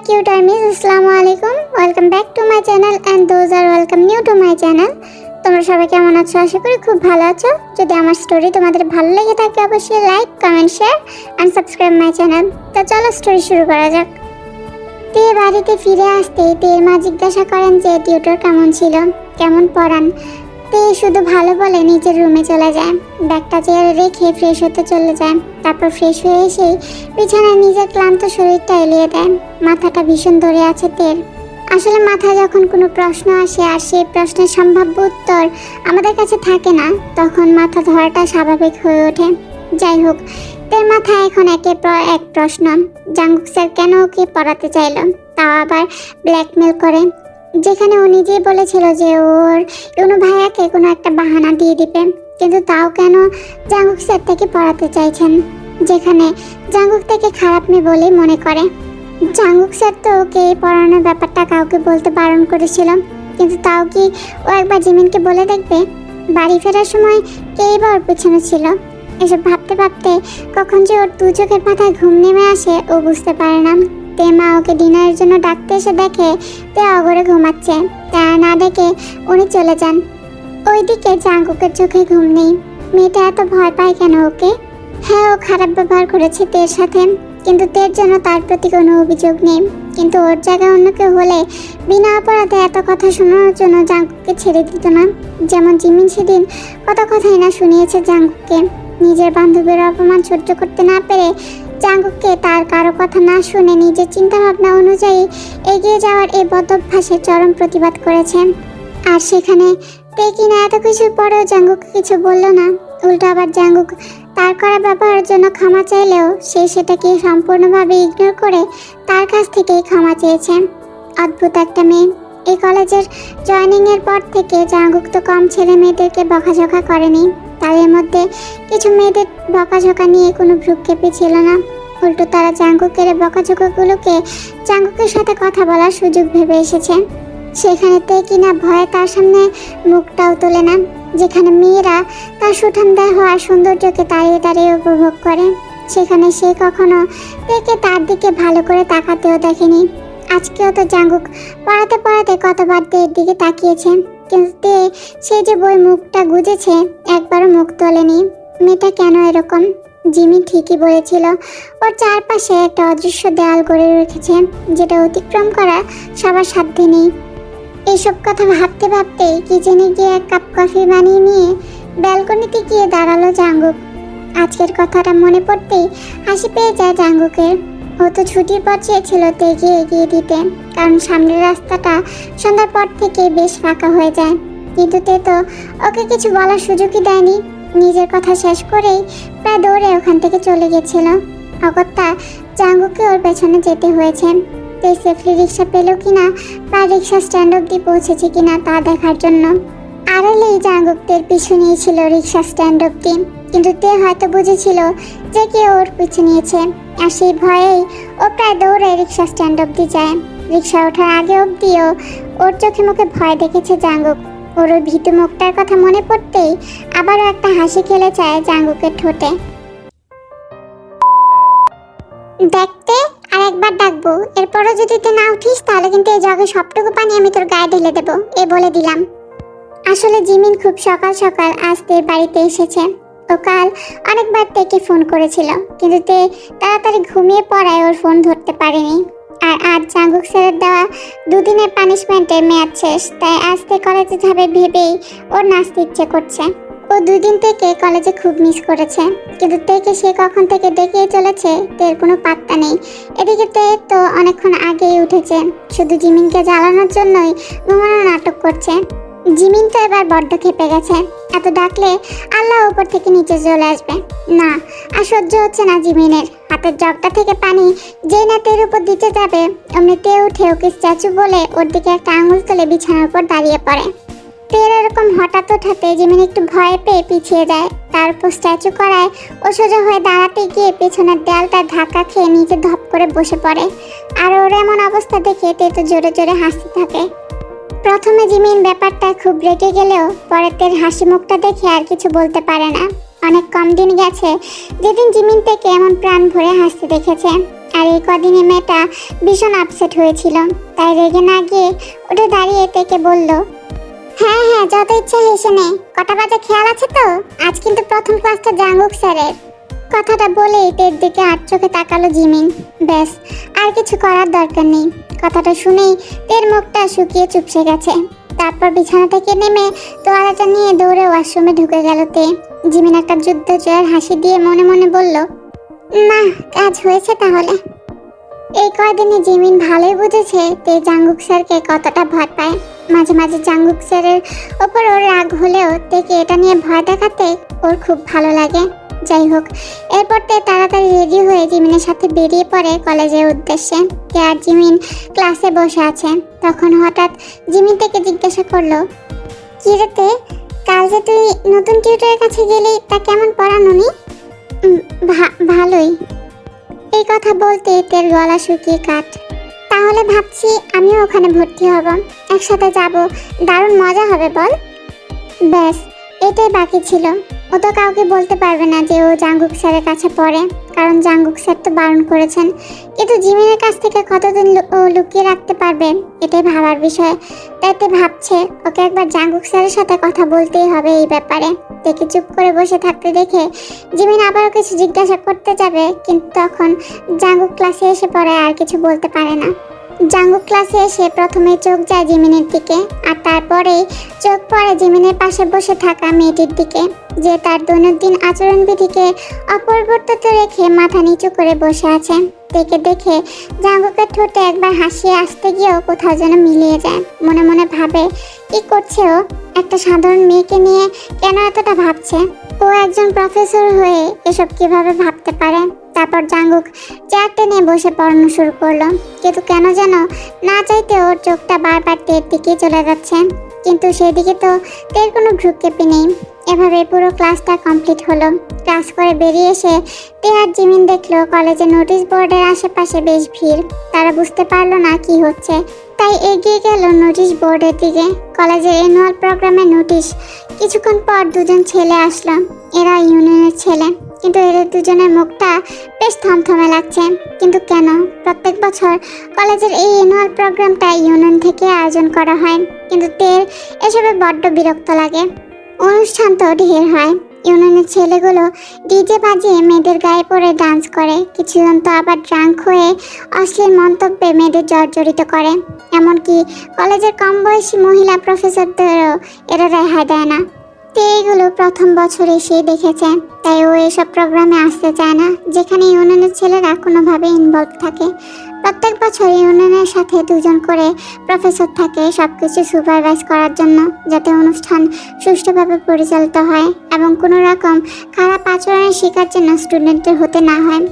cute armies, Assalamu alaikum. Welcome back to my channel and those are welcome new to my channel. তোমরা সবাই কেমন আছো? আশা করি খুব ভালো আছো। যদি আমার স্টোরি তোমাদের ভালো লেগে থাকে অবশ্যই like, comment, share and subscribe my channel. তো চলো স্টোরি শুরু করা যাক। তে বাড়িতে ফিরে আসতে তের মা জিজ্ঞাসা করেন যে টিউটর কেমন ছিল, কেমন পড়ান। তে শুধু ভালো বলে নিজের রুমে চলে যায়, ব্যাগটা চেয়ারে রেখে ফ্রেশ হতে চলে যায়। তারপর ফ্রেশ হয়ে এসেই বিছানায় নিজের ক্লান্ত শরীরটা এলিয়ে দেয়। মাথাটা ভীষণ ধরে আছে তের। আসলে মাথায় যখন কোনো প্রশ্ন আসে আর সেই প্রশ্নের সম্ভাব্য উত্তর আমাদের কাছে থাকে না, তখন মাথা ধরাটা স্বাভাবিক হয়ে ওঠে। যাই হোক, তের মাথায় এখন একের পর এক প্রশ্ন। জাঙ্গুক স্যার কেন ওকে পড়াতে চাইল, তাও আবার ব্ল্যাকমেল করে, যেখানে ও নিজেই বলেছিল যে ওর কোনো ভাইয়াকে কোনো একটা বাহানা দিয়ে দিবে। কিন্তু তাও কেন জাঙ্গুক স্যার তাকে পড়াতে চাইছেন, যেখানে জাঙ্গুক তাকে খারাপ মেয়ে বলে মনে করে। জাঙ্গুক স্যার তো ওকে পড়ানোর ব্যাপারটা কাউকে বলতে বারণ করেছিল, কিন্তু তাও কি ও একবার জিমিনকে বলে দেখবে? বাড়ি ফেরার সময় কেই বা ওর পেছনে ছিল। এসব ভাবতে ভাবতে কখন যে ওর দু চোখের মাথায় ঘুম নেমে আসে ও বুঝতে পারে না। তে মা ওকে ডিনারের জন্য ডাকতে এসে দেখে তে অগরে ঘুমাচ্ছে। তা না দেখে উনি চলে যান। ওইদিকে জাঙ্গুকের চোখে ঘুম নেই। মেয়েটা এত ভয় পায় কেন ওকে? হ্যাঁ, ও খারাপ ব্যবহার করেছে তের সাথে, কিন্তু তের জন্য তার প্রতি কোনো অভিযোগ নেই। কিন্তু ওর জায়গায় অন্য কেউ হলে বিনা অপরাধে এত কথা শোনানোর জন্য জাঙ্গুককে ছেড়ে দিত না। যেমন জিমিন সেদিন কত কথাই না শুনিয়েছে জাঙ্গুককে। নিজের বান্ধবীর অপমান সহ্য করতে না পেরে জাঙ্গুককে তার কারো কথা না শুনে নিজের চিন্তাভাবনা অনুযায়ী এগিয়ে যাওয়ার এই বদভ্যাসের চরম প্রতিবাদ করেছেন। আর সেখানে তে কিনা এত কিছুর পরেও জাঙ্গুককে কিছু বলল না। উল্টো আবার জাঙ্গুক তার করা ব্যবহারের জন্য ক্ষমা চাইলেও সে সেটাকে সম্পূর্ণভাবে ইগনোর করে তার কাছ থেকেই ক্ষমা চেয়েছে। অদ্ভুত একটা মেয়ে। এই কলেজের জয়েনিংয়ের পর থেকে জাঙ্গুক তো কম ছেলে মেয়েদেরকে বকাঝকা করেনি। তাদের মধ্যে কিছু মেয়েদের বকাঝকা নিয়ে কোনো ভ্রুক্ষেপই ছিল না। উল্টো তারা জাঙ্গুকের বকাঝকাগুলোকে জাঙ্গুকের সাথে কথা বলার সুযোগ ভেবে এসেছে। সেখানে তে কিনা ভয়ে তার সামনে মুখটাও তোলে না, যেখানে মেয়েরা তার সুঠামদায় হওয়ার সৌন্দর্যকে দাঁড়িয়ে দাঁড়িয়ে উপভোগ করে। সেখানে সে কখনো তেকে তার দিকে ভালো করে তাকাতেও দেখেনি। আজকেও তো জাঙ্গুক পড়াতে পড়াতে কতবার তের দিকে তাকিয়েছে, কিন্তু তে সে যে বই মুখটা গুজেছে একবারও মুখ তোলেনি। মেয়েটা কেন এরকম? জিমি ঠিকই বলেছিল, ওর চারপাশে একটা অদৃশ্য দেয়াল গড়ে রেখেছে, যেটা অতিক্রম করা সবার সাধ্যে নেই। এইসব কথা ভাবতে ভাবতেই কিচেনে গিয়ে এক কাপ কফি বানিয়ে নিয়ে ব্যালকনিতে গিয়ে দাঁড়ালো জাঙ্গুক। আজকের কথাটা মনে পড়তেই হাসি পেয়ে যায় জাঙ্গুকের। ও তো ছুটির পর চেয়েছিল তেকে এগিয়ে দিতে, কারণ সামনের রাস্তাটা সন্ধ্যার পর থেকে বেশ ফাঁকা হয়ে যায়। কিন্তু তে তো ওকে কিছু বলার সুযোগই দেয়নি। নিজের কথা শেষ করেই প্রায় দৌড়ে ওখান থেকে চলে গেছিল। অগত্যা জাঙ্গুককে ওর পেছনে যেতে হয়েছে। তে সেফলি রিক্সা পেল কিনা বা রিক্সা স্ট্যান্ড অব্দি পৌঁছেছে কিনা তা দেখার জন্য। আড়ালেই জাঙ্গুক তের পিছু নিয়েছিল রিক্সা স্ট্যান্ড অব্দি, কিন্তু তে হয়তো বুঝেছিল যে কে ওর পিছু নিয়েছে, আর সেই ভয়েই ও প্রায় দৌড়ে রিক্সা স্ট্যান্ড অব্দি যায়। রিক্সা ওঠার আগে অব্দিও ওর চোখে মুখে ভয় দেখেছে জাঙ্গুক। ওর ওই ভীতু মুখটার কথা মনে পড়তেই আবারও একটা হাসি খেলে যায় জাঙ্গুকের ঠোঁটে। দেখতে আর একবার ডাকবো, এরপরও যদি তুই না উঠিস তাহলে কিন্তু এই জগে সবটুকু পানি আমি তোর গায়ে ঢেলে দেবো, এ বলে দিলাম। আসলে জিমিন খুব সকাল সকাল আজ তের বাড়িতে এসেছে। ও কাল অনেকবার তেকে ফোন করেছিল, কিন্তু তে তাড়াতাড়ি ঘুমিয়ে পড়ায় ওর ফোন ধরতে পারেনি। আর আজ জাঙ্গুক স্যারের দেওয়া দুদিনের পানিশমেন্টের মেয়াদ শেষ, তাই আজ তে কলেজে যাবে ভেবেই ওর নাচতে ইচ্ছে করছে। ও দুদিন থেকে কলেজে খুব মিস করেছে, কিন্তু তেকে সে কখন থেকে ডেকেই চলেছে তের কোনো পাত্তা নেই। এদিকে তে তো অনেকক্ষণ আগেই উঠেছে, শুধু জিমিনকে জ্বালানোর জন্যই ঘুমানোর নাটক করছে। জিমিন তো এবার বড্ড খেপে গেছে। এত ডাকলে আল্লাহ উপর থেকে নিচে চলে আসবে। না, আর সহ্য হচ্ছে না জিমিনের। হাতের জগটা থেকে পানি যেই না তের উপর দিতে যাবে অমনি তে উঠে ওকে স্ট্যাচু বলে ওর দিকে একটা আঙুল তুলে বিছানার উপর দাঁড়িয়ে পড়ে। তের এরকম হঠাৎ ওঠাতে জিমিন একটু ভয় পেয়ে পিছিয়ে যায়। তার উপর স্ট্যাচু করায় ও সোজা হয়ে দাঁড়াতে গিয়ে পেছনের দেয়ালটা ধাক্কা খেয়ে নিচে ধপ করে বসে পড়ে। আর ওর এমন অবস্থা দেখে তে তো জোরে জোরে হাসতে থাকে। প্রথমে জিমিন ব্যাপারটা খুব রেগে গেলেও পরে তের হাসি মুখটা দেখে আর কিছু বলতে পারে না। অনেক কম দিন গেছে যেদিন জিমিন থেকে এমন প্রাণ ভরে হাসতে দেখেছে। আর এই কদিনে মেয়েটা ভীষণ আপসেট হয়েছিল। তাই রেগে না গিয়ে উঠে দাঁড়িয়ে তেকে বলল, হ্যাঁ হ্যাঁ, যত ইচ্ছা হেসে নে, কটা বাজে খেয়াল আছে তো? আজ কিন্তু প্রথম ক্লাসটা জাঙ্গুক স্যারের। কথাটা বলেই তের দিকে আর চোখে তাকালো জিমিন। ব্যাস, আর কিছু করার দরকার নেই। কথাটা শুনেই তের মুখটা শুকিয়ে চুপসে গেছে। তারপর বিছানা থেকে নেমে তোয়ালাটা নিয়ে দৌড়ে ওয়াশরুমে ঢুকে গেল তে। জিমিন একটা যুদ্ধ জয়ের হাসি দিয়ে মনে মনে বলল, না, কাজ হয়েছে তাহলে। এই কয়দিনে জিমিন ভালোই বুঝেছে তে জাঙ্গুক স্যারকে কতটা ভয় পায়। মাঝে মাঝে জাঙ্গুক স্যারের ওপর ওর রাগ হলেও তেকে এটা নিয়ে ভয় দেখাতে ওর খুব ভালো লাগে। যাই হোক, এরপর তে তাড়াতাড়ি রেডি হয়ে জিমিনের সাথে বেরিয়ে পড়ে কলেজের উদ্দেশ্যে। তে আর জিমিন ক্লাসে বসে আছে। তখন হঠাৎ জিমিন থেকে জিজ্ঞাসা করলো, কি রে তে, কাল যে তুই নতুন টিউটরের কাছে গেলি, তা কেমন পড়ানো নি? ভালোই। এই কথা বলতে তের গলা শুকিয়ে কাট। তাহলে ভাবছি আমিও ওখানে ভর্তি হব, একসাথে যাব, দারুণ মজা হবে বল। ব্যাস, এটাই বাকি ছিল। ও তো কাউকে বলতে পারবে না যে ও জাঙ্গুক স্যারের কাছে পড়ে, কারণ জাঙ্গুক স্যার তো বারণ করেছেন। কিন্তু জিমিনের কাছ থেকে কতদিন ও লুকিয়ে রাখতে পারবে, এটাই ভাবার বিষয়। তাই তে ভাবছে ওকে একবার জাঙ্গুক স্যারের সাথে কথা বলতেই হবে এই ব্যাপারে। দেখে চুপ করে বসে থাকতে দেখে জিমিন আবারও কিছু জিজ্ঞাসা করতে যাবে, কিন্তু তখন জাঙ্গুক ক্লাসে এসে পড়ে আর কিছু বলতে পারে না। জাঙ্গুক ক্লাসে এসে প্রথমে চোখ যায় জিমিনের দিকে, আর তারপরেই চোখ পড়ে জিমিনের পাশে বসে থাকা মেয়েটির দিকে, যে তার দৈনন্দিন আচরণবিধিকে অপরিবর্তিত রেখে মাথা নিচু করে বসে আছে। দেখে দেখে জাঙ্গুকের ঠোঁটে একবার হাসিয়ে আসতে গিয়েও কোথাও যেন মিলিয়ে যায়। মনে মনে ভাবে, কি করছে ও? একটা সাধারণ মেয়েকে নিয়ে কেন এতটা ভাবছে? ও একজন প্রফেসর হয়ে এসব কিভাবে ভাবতে পারে? তারপর জাঙ্গুক চেয়ার টেনে বসে পড়ানো শুরু করলো, কিন্তু কেন যেন না চাইতে ওর চোখটা বারবার তের দিকে চলে যাচ্ছে। কিন্তু সেদিকে তো তের কোনো ভ্রুক্ষেপই নেই। এভাবে পুরো ক্লাসটা কমপ্লিট হলো। ক্লাস করে বেরিয়ে এসে তে আর জিমিন দেখলো কলেজের নোটিশ বোর্ডের আশেপাশে বেশ ভিড়। তারা বুঝতে পারলো না কি হচ্ছে, তাই এগিয়ে গেল নোটিশ বোর্ডের দিকে। কলেজের অ্যানুয়াল প্রোগ্রামের নোটিশ। কিছুক্ষণ পর দুজন ছেলে আসলো। এরা ইউনিয়নের ছেলে, কিন্তু এদের দুজনের মুখটা বেশ থমথমে লাগছে। কিন্তু কেন? প্রত্যেক বছর কলেজের এই অ্যানুয়াল প্রোগ্রামটা ইউনিয়ন থেকে আয়োজন করা হয়, কিন্তু তের এসবে বড্ড বিরক্ত লাগে। অনুষ্ঠান তো ঢের হয়, ইউনিয়নের ছেলেগুলো ডিজে বাজিয়ে মেয়েদের গায়ে পড়ে ডান্স করে, কিছুজন তো আবার ড্রাঙ্ক হয়ে অশ্লীল মন্তব্যে মেয়েদের জর্জরিত করে। এমনকি কলেজের কম বয়সী মহিলা প্রফেসরদেরও এরা রেহাই দেয় না। তো এইগুলো প্রথম বছর এসেই দেখেছে, তাই ও এসব প্রোগ্রামে আসতে চায় না যেখানে ইউনিয়নের ছেলেরা কোনোভাবে ইনভলভ থাকে। প্রত্যেক বছর ইউনিয়নের সাথে দুজন করে প্রফেসর থাকে সবকিছু সুপারভাইজ করার জন্য, যাতে অনুষ্ঠান সুষ্ঠুভাবে পরিচালিত হয় এবং কোনো রকম খারাপ আচরণের শিকার যেন স্টুডেন্টের হতে না হয়।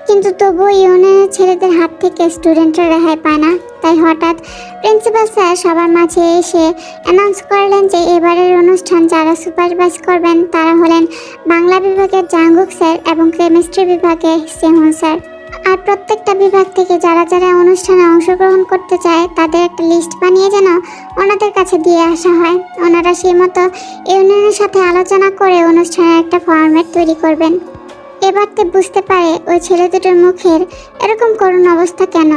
কিন্তু তবুও ইউনিয়নের ছেলেদের হাত থেকে স্টুডেন্টরা রেহাই পায় না। তাই হঠাৎ প্রিন্সিপাল স্যার সবার মাঝে এসে অ্যানাউন্স করলেন যে এবারের অনুষ্ঠান যারা সুপারভাইজ করবেন তারা হলেন বাংলা বিভাগের জাঙ্গুক স্যার এবং কেমিস্ট্রি বিভাগে সেহুন স্যার। আর প্রত্যেকটা বিভাগ থেকে যারা যারা অনুষ্ঠানে অংশগ্রহণ করতে চায় তাদের একটা লিস্ট বানিয়ে যেন ওনাদের কাছে দিয়ে আসা হয়। ওনারা সেই মতো ইউনিয়নের সাথে আলোচনা করে অনুষ্ঠানের একটা ফরম্যাট তৈরি করবেন। এবার তো বুঝতে পারে ওই ছেলে দুটোর মুখের এরকম করুণ অবস্থা কেন।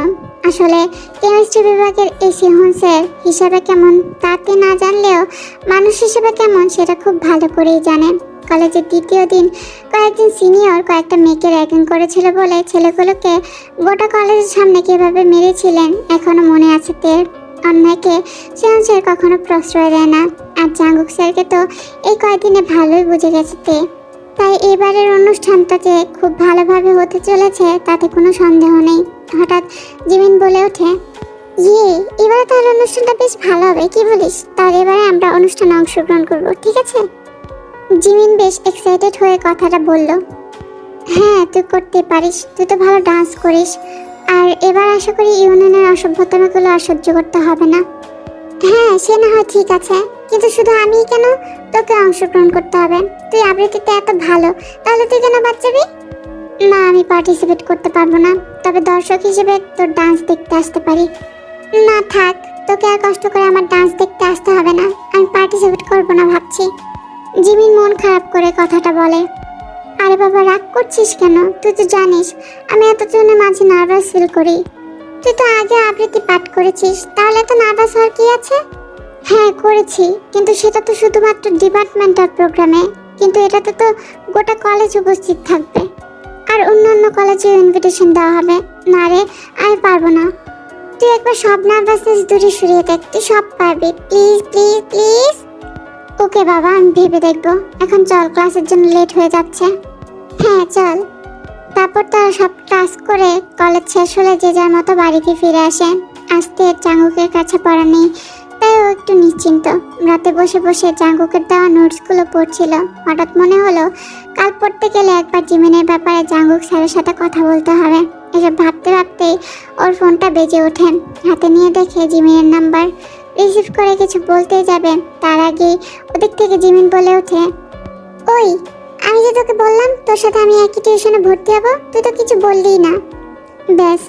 আসলে কেমিস্ট্রি বিভাগের এই সেহুন স্যার হিসাবে কেমন তাতে না জানলেও মানুষ হিসেবে কেমন সেটা খুব ভালো করেই জানেন। কলেজের দ্বিতীয় দিন কয়েকজন সিনিয়র কয়েকটা মেয়েকে র্যাগিং করেছিল বলে ছেলেগুলোকে গোটা কলেজের সামনে কীভাবে মেরেছিলেন এখনো মনে আছে তের। অন্যায়কে সেহুন স্যার কখনো প্রশ্রয় দেয় না, আর জাঙ্গুক স্যারকে তো এই কয়েকদিনে ভালোই বুঝে গেছে তে। তাই এবারের অনুষ্ঠানটা যে খুব ভালোভাবে হতে চলেছে তাতে কোনো সন্দেহ নেই। হঠাৎ জিমিন বলে ওঠে, এবারে তাহলে অনুষ্ঠানটা বেশ ভালো হবে, কি বলিস? তাহলে এবারে আমরা অনুষ্ঠানে অংশগ্রহণ করবো, ঠিক আছে? জিমিন বেশ এক্সাইটেড হয়ে কথাটা বলল। হ্যাঁ, তুই করতে পারিস, তুই তো ভালো ডান্স করিস। আর এবার আশা করি ইউনিয়নের অসভ্যতামিগুলো আর সহ্য করতে হবে না। হ্যাঁ, সে না হয় ঠিক আছে, কিন্তু শুধু আমি কেন? তোকে অংশগ্রহণ করতে হবে। তুই আবৃত্তিতে এত ভালো, তাহলে তুই কেন বাদ যাবি? না, আমি পার্টিসিপেট করতে পারবো না, তবে দর্শক হিসেবে তোর ডান্স দেখতে আসতে পারি। না থাক, তোকে আর কষ্ট করে আমার ডান্স দেখতে আসতে হবে না, আমি পার্টিসিপেট করবো না ভাবছি। জিমিন মন খারাপ করে কথাটা বলে। আরে বাবা, রাগ করছিস কেন? তুই তো জানিস আমি এতজনের মাঝে নার্ভাস ফিল করি। তুই তো আগে আবৃত্তি পাঠ করেছিস, তাহলে তো নার্ভাস হওয়ার কি আছে? হ্যাঁ করেছি, কিন্তু সেটা তো শুধুমাত্র ডিপার্টমেন্টাল প্রোগ্রামে, কিন্তু এটাতে তো গোটা কলেজ উপস্থিত থাকবে, আর অন্যান্য কলেজে ইনভিটেশন দেওয়া হবে। না রে, আমি পারবো না। তুই একবার সব নার্ভাসনেস দূরে সরিয়ে দেখ, তুই সব পারবি। Please please please. ওকে বাবা, আমি ভেবে দেখবো। এখন চল, ক্লাসের জন্য লেট হয়ে যাচ্ছে। হ্যাঁ চল। তারপর তারা সব ক্লাস করে কলেজ শেষ হলে যে যার মতো বাড়িতে ফিরে আসে। আজকে জাঙ্গুকের কাছে পড়া নেই, তাই ও একটু নিশ্চিন্ত। রাতে বসে বসে জাঙ্গুকের দেওয়া নোটসগুলো পড়ছিল। হঠাৎ মনে হলো কাল পড়তে গেলে একবার জিমিনের ব্যাপারে জাঙ্গুক স্যারের সাথে কথা বলতে হবে। এসব ভাবতে ভাবতেই ওর ফোনটা বেজে ওঠে। হাতে নিয়ে দেখে জিমিনের নাম্বার। রিসিভ করে কিছু বলতেই যাবে, তার আগেই ওদিক থেকে জিমিন বলে ওঠে, ওই, আমি যে তোকে বললাম তোর সাথে আমি একই টিউশনে ভর্তি হব, তুই তো কিছু বললিই না। ব্যাস,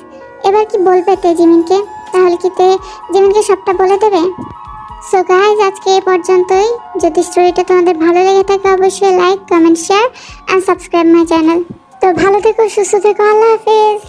এবার কি বলবে তে জিমিনকে? তাহলে কি তে জিমিনকে সবটা বলে দেবে? সো গাইজ, আজকে এই পর্যন্তই। যদি স্টোরিটা তোমাদের ভালো লেগে থাকে অবশ্যই like, comment, share and subscribe my channel. তো ভালো থেকো, সুস্থ থেকো, আল্লাহ হাফেজ।